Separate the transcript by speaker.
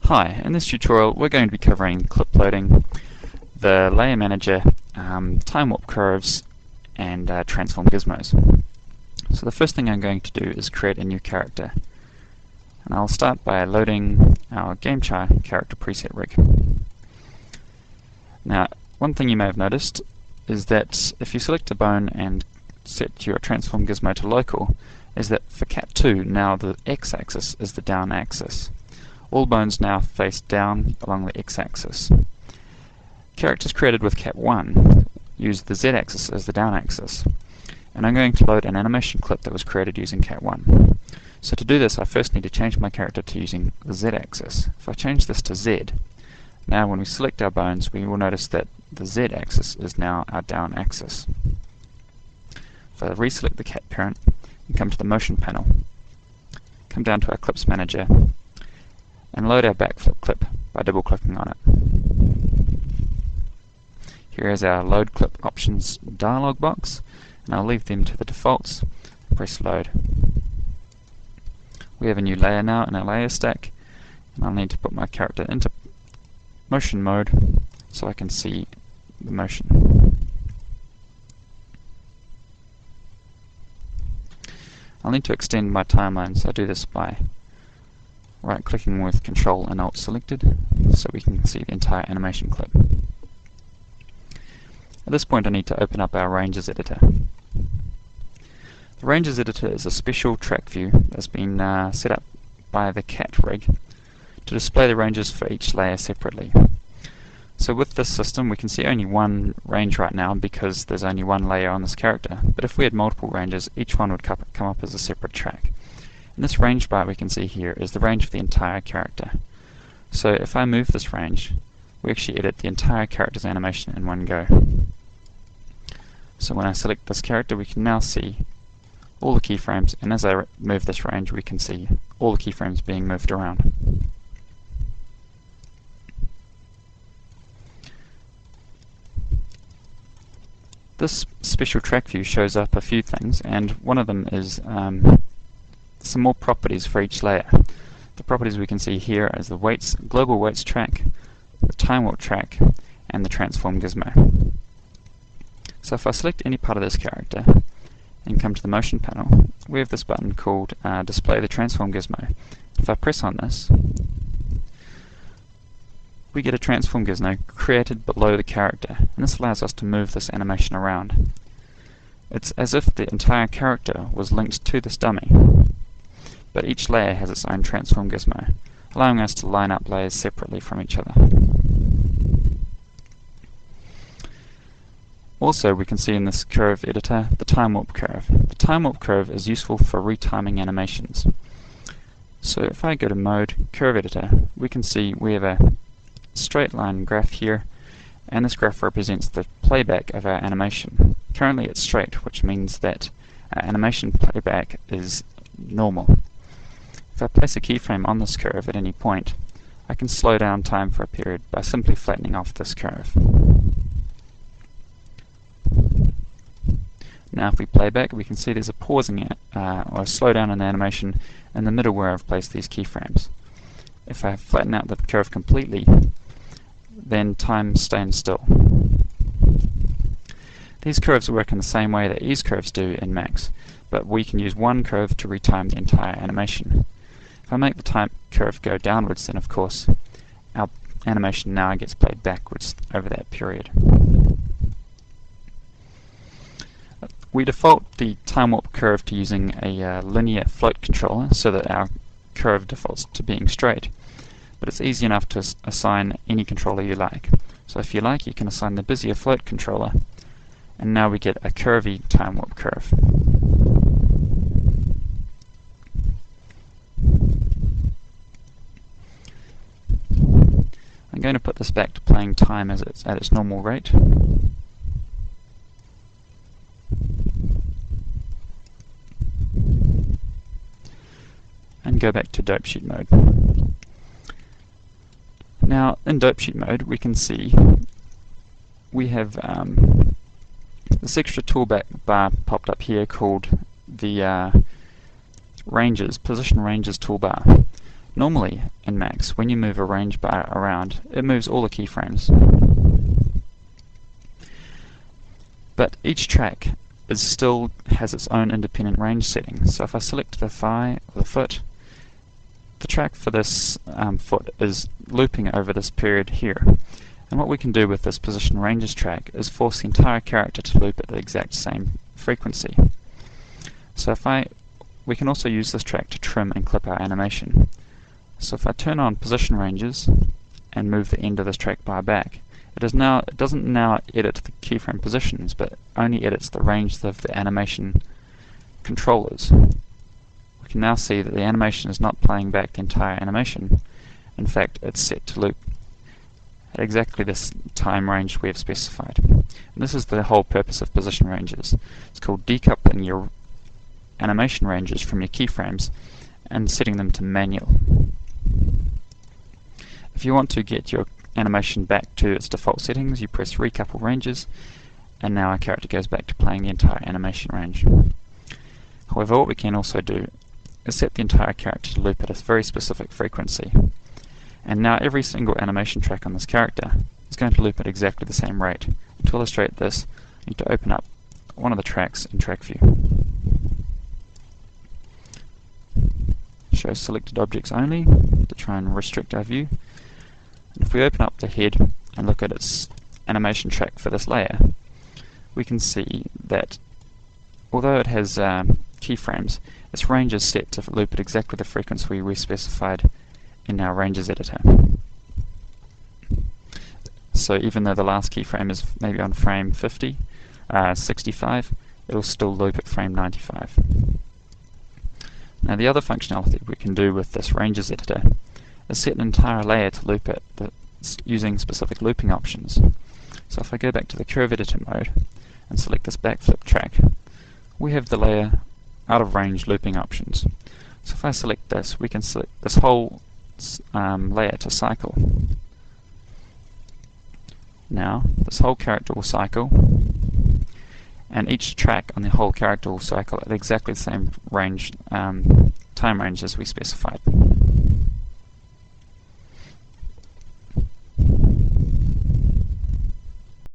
Speaker 1: Hi, in this tutorial we're going to be covering clip loading, the layer manager, time warp curves, and transform gizmos. So the first thing I'm going to do is create a new character. And I'll start by loading our GameChar character preset rig. Now, one thing you may have noticed is that if you select a bone and set your transform gizmo to local, is that for Cat2 now the x-axis is the down axis. All bones now face down along the x-axis. Characters created with Cat1 use the z-axis as the down axis. And I'm going to load an animation clip that was created using Cat1. So to do this, I first need to change my character to using the z-axis. If I change this to z, now when we select our bones, we will notice that the z-axis is now our down axis. If I reselect the cat parent and come to the motion panel, come down to our clips manager, and load our backflip clip by double-clicking on it. Here is our load clip options dialog box, and I'll leave them to the defaults. Press load. We have a new layer now in our layer stack, and I'll need to put my character into motion mode so I can see the motion. I'll need to extend my timeline, so I do this by right-clicking with Control and Alt selected so we can see the entire animation clip. At this point I need to open up our Ranges editor. The Ranges editor is a special track view that's been set up by the Cat rig to display the ranges for each layer separately. So with this system we can see only one range right now because there's only one layer on this character, but if we had multiple ranges, each one would come up as a separate track. And this range bar we can see here is the range of the entire character. So if I move this range, we actually edit the entire character's animation in one go. So when I select this character, we can now see all the keyframes, and as I move this range we can see all the keyframes being moved around. This special track view shows up a few things, and one of them is some more properties for each layer. The properties we can see here is the weights, global weights track, the time warp track, and the transform gizmo. So if I select any part of this character and come to the motion panel, we have this button called Display the Transform Gizmo. If I press on this, we get a transform gizmo created below the character, and this allows us to move this animation around. It's as if the entire character was linked to this dummy, but each layer has its own transform gizmo, allowing us to line up layers separately from each other. Also, we can see in this curve editor the time warp curve. The time warp curve is useful for retiming animations. So if I go to Mode, Curve Editor, we can see we have a straight line graph here, and this graph represents the playback of our animation. Currently it's straight, which means that our animation playback is normal. If I place a keyframe on this curve at any point, I can slow down time for a period by simply flattening off this curve. Now if we play back, we can see there's a pausing or a slowdown in the animation in the middle where I've placed these keyframes. If I flatten out the curve completely, then time stands still. These curves work in the same way that ease curves do in Max, but we can use one curve to retime the entire animation. If I make the time curve go downwards, then of course our animation now gets played backwards over that period. We default the time warp curve to using a linear float controller so that our curve defaults to being straight. But it's easy enough to assign any controller you like. So if you like, you can assign the Bezier float controller, and now we get a curvy time warp curve. I'm going to put this back to playing time as it's at its normal rate. And go back to dope sheet mode. Now in dope sheet mode we can see we have this extra toolbar popped up here called the position ranges toolbar. Normally, in Max, when you move a range bar around, it moves all the keyframes. But each track still has its own independent range setting. So if I select the thigh or the foot, the track for this foot is looping over this period here. And what we can do with this position ranges track is force the entire character to loop at the exact same frequency. So we can also use this track to trim and clip our animation. So if I turn on position ranges and move the end of this track bar back, it doesn't now edit the keyframe positions, but only edits the range of the animation controllers. We can now see that the animation is not playing back the entire animation. In fact, it's set to loop at exactly this time range we have specified. And this is the whole purpose of position ranges. It's called decoupling your animation ranges from your keyframes and setting them to manual. If you want to get your animation back to its default settings, you press recouple ranges, and now our character goes back to playing the entire animation range. However, what we can also do is set the entire character to loop at a very specific frequency. And now every single animation track on this character is going to loop at exactly the same rate. And to illustrate this, I need to open up one of the tracks in Track View. Show selected objects only to try and restrict our view. And if we open up the head and look at its animation track for this layer, we can see that although it has keyframes, its range is set to loop at exactly the frequency we specified in our ranges editor. So even though the last keyframe is maybe on frame 65, it'll still loop at frame 95. Now the other functionality we can do with this ranges editor is set an entire layer to loop at using specific looping options. So if I go back to the curve editor mode and select this backflip track, we have the layer out of range looping options. So if I select this, we can select this whole layer to cycle. Now this whole character will cycle, and each track on the whole character will cycle at exactly the same range, time range as we specified.